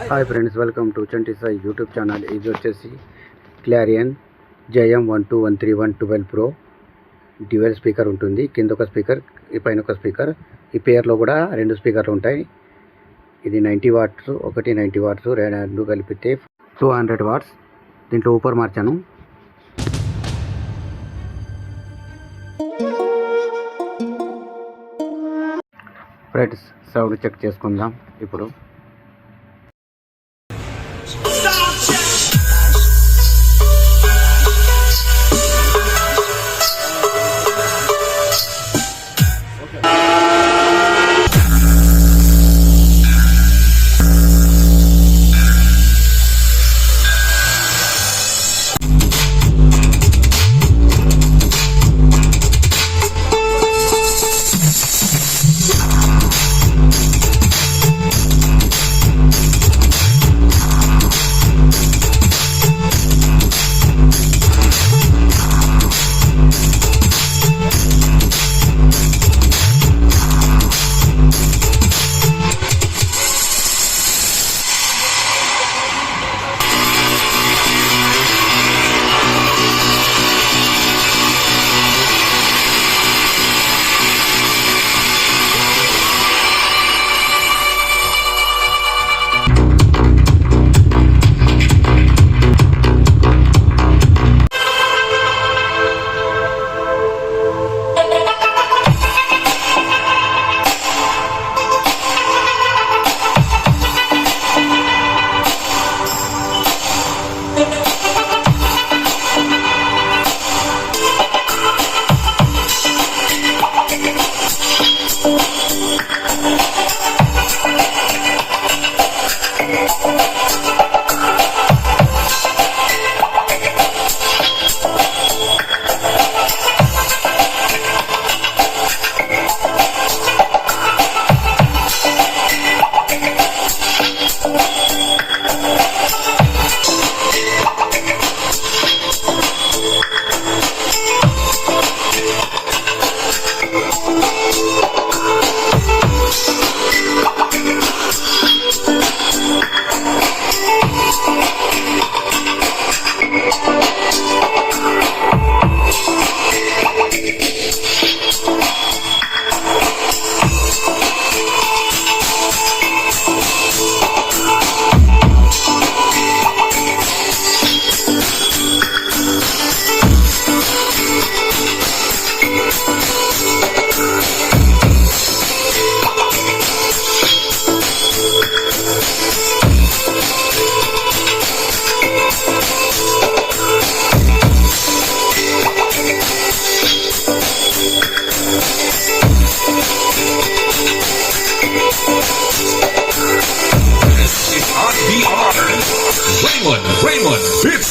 Hi friends, welcome to Chanti Sai YouTube channel. ఇది వచ్చేసి clarion JM-12131 12 Pro dual speaker ఉంటుంది. కింద ఒక స్పీకర్, ఈ పైన ఒక స్పీకర్. ఈ పేర్లో కూడా 2 స్పీకర్లు ఉంటాయి. ఇది 90 వాట్స్, ఒకటి 90 వాట్స్, రెండు కలిపితే 200 వాట్స్. దీంట్లో ఊపర్ మార్చాను. ఫ్రెండ్స్, సౌండ్ చెక్ చేసుకుందాం ఇప్పుడు. Raymond, bitch.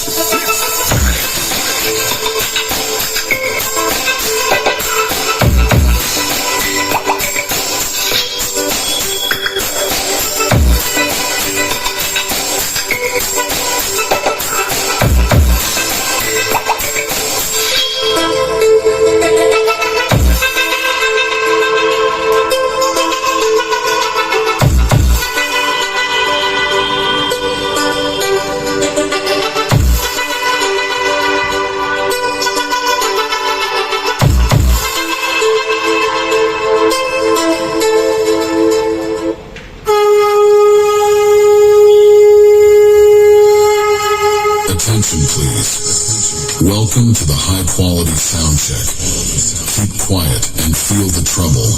Attention please. Welcome to the high quality sound check. Keep quiet and feel the trouble.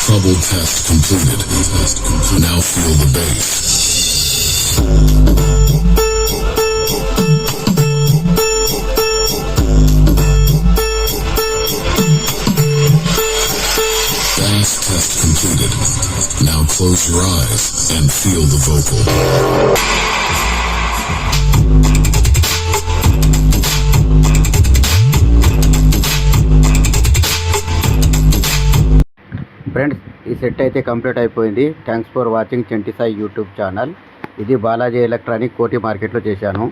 Trouble test completed. Now feel the bass. Bass test completed. Now close your eyes and feel the vocal. Friends, ఈ set అయితే complete అయిపోయింది. Thanks for watching Chanti Sai YouTube channel. ఇది Balaji electronic కోటి మార్కెట్లో చేశాను.